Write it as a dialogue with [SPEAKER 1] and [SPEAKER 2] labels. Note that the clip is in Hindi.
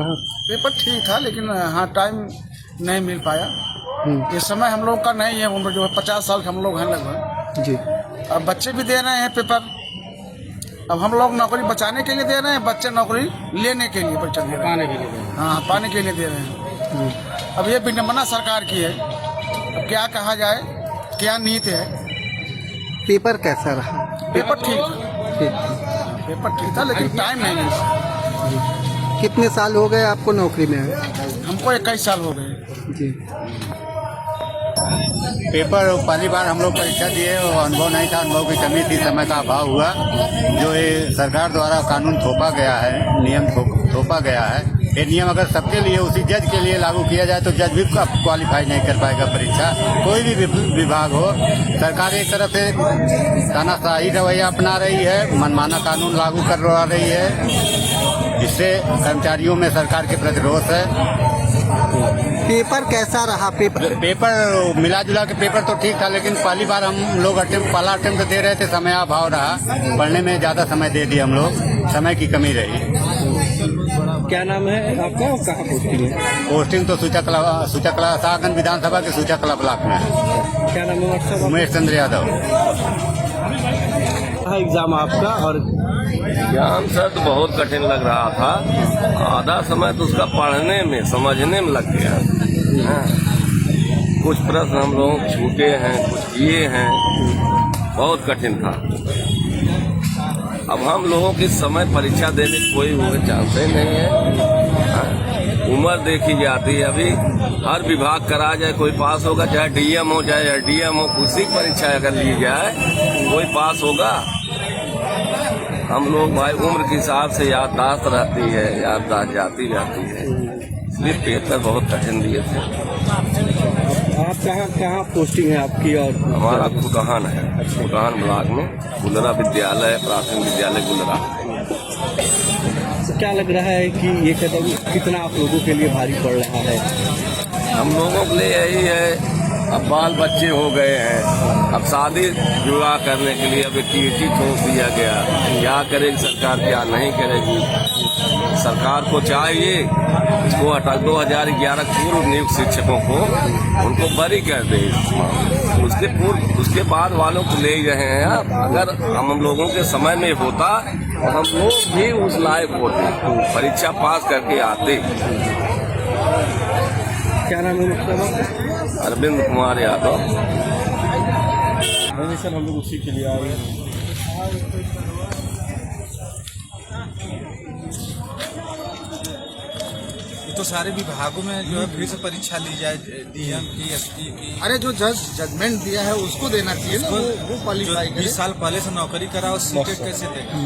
[SPEAKER 1] पेपर ठीक था, लेकिन हाँ टाइम नहीं मिल पाया। ये समय हम लोग का नहीं है, उम्र जो है 50 साल के हम लोग हैं लगभग
[SPEAKER 2] जी।
[SPEAKER 1] अब बच्चे भी दे रहे हैं पेपर। अब हम लोग नौकरी बचाने के लिए दे रहे हैं, बच्चे नौकरी लेने के लिए बच्चे
[SPEAKER 3] पाने के लिए।
[SPEAKER 1] हाँ पाने के लिए दे रहे हैं। अब ये विडम्बना सरकार की है, अब क्या कहा जाए, क्या नीति है।
[SPEAKER 2] पेपर कैसा रहा?
[SPEAKER 1] पेपर ठीक
[SPEAKER 2] ठीक।
[SPEAKER 1] पेपर ठीक था, लेकिन टाइम नहीं मिला।
[SPEAKER 2] कितने साल हो गए आपको नौकरी में?
[SPEAKER 1] हमको 21 साल हो गए।
[SPEAKER 2] जी।
[SPEAKER 3] पेपर पहली बार हम लोग परीक्षा दिए और अनुभव नहीं था, अनुभव की कमी थी, समय का अभाव हुआ। जो ये सरकार द्वारा कानून थोपा गया है, नियम थोपा गया है, ये नियम अगर सबके लिए उसी जज के लिए लागू किया जाए तो जज भी क्वालिफाई नहीं कर पाएगा परीक्षा। कोई भी विभाग हो, सरकार एक तरफ से तानाशाही रवैया अपना रही है, मनमाना कानून लागू करवा रही है, इससे कर्मचारियों में सरकार के प्रति रोष है।
[SPEAKER 2] पेपर कैसा रहा?
[SPEAKER 3] पेपर मिला जुला के पेपर तो ठीक था, लेकिन पहली बार हम लोग पहला अटेम्प्ट दे रहे थे, समय अभाव रहा, पढ़ने में ज़्यादा समय दे दिया हम लोग, समय की कमी रही।
[SPEAKER 4] क्या नाम है आपका और कहाँ पोस्टिंग है?
[SPEAKER 3] पोस्टिंग तो सूचकला सागन विधानसभा के सूचकला ब्लॉक में है।
[SPEAKER 4] क्या नाम है?
[SPEAKER 3] उमेश चंद्र यादव।
[SPEAKER 4] एग्जाम आपका और
[SPEAKER 5] एग्जाम सर तो बहुत कठिन लग रहा था। आधा समय तो उसका पढ़ने में समझने में लग गया। हाँ। कुछ प्रश्न हम लोग छूटे हैं, कुछ किए हैं, बहुत कठिन था। अब हम लोगों के समय परीक्षा देने की कोई चांस ही नहीं है। हाँ। उम्र देखी जाती है, अभी हर विभाग करा जाए कोई पास होगा, चाहे डीएम हो चाहे एडीएम हो, किसी परीक्षा अगर ली जाए कोई पास होगा। हम लोग भाई उम्र के हिसाब से याददाश्त रहती है, याददाश्त जाती रहती है, इसलिए पेपर बहुत कठिन दिए थे।
[SPEAKER 4] आप कहाँ पोस्टिंग है आपकी? और
[SPEAKER 5] हमारा कुटहान है, कुटहान ब्लॉक में गुलरा विद्यालय, प्राथमिक विद्यालय गुलरा।
[SPEAKER 4] क्या लग रहा है कि ये कदम कितना आप लोगों के लिए भारी पड़ रहा है?
[SPEAKER 5] हम लोगों के लिए यही है, अब बाल बच्चे हो गए हैं, अब शादी विवाह करने के लिए अब टीटी ठोक दिया गया। क्या करेगी सरकार, क्या नहीं करेगी। सरकार को चाहिए इसको हटा, 2011 पूर्व नियुक्त शिक्षकों को उनको बरी कर दे। उसके बाद वालों को ले रहे हैं। अगर हम लोगों के समय में होता तो हम लोग भी उस लायक होते, परीक्षा पास करके आते।
[SPEAKER 4] क्या नाम है?
[SPEAKER 5] अरविंद कुमार यादव।
[SPEAKER 4] सर हम लोग उसी के लिए आए हैं।
[SPEAKER 6] तो सारे विभागों में जो है फिर से परीक्षा ली जाए, डीएम की, एसपी की।
[SPEAKER 1] अरे जो जजमेंट दिया है उसको देना चाहिए ना, वो क्वालिफाई करे।
[SPEAKER 6] 20 साल पहले से नौकरी करा और सीटेट कैसे देगा?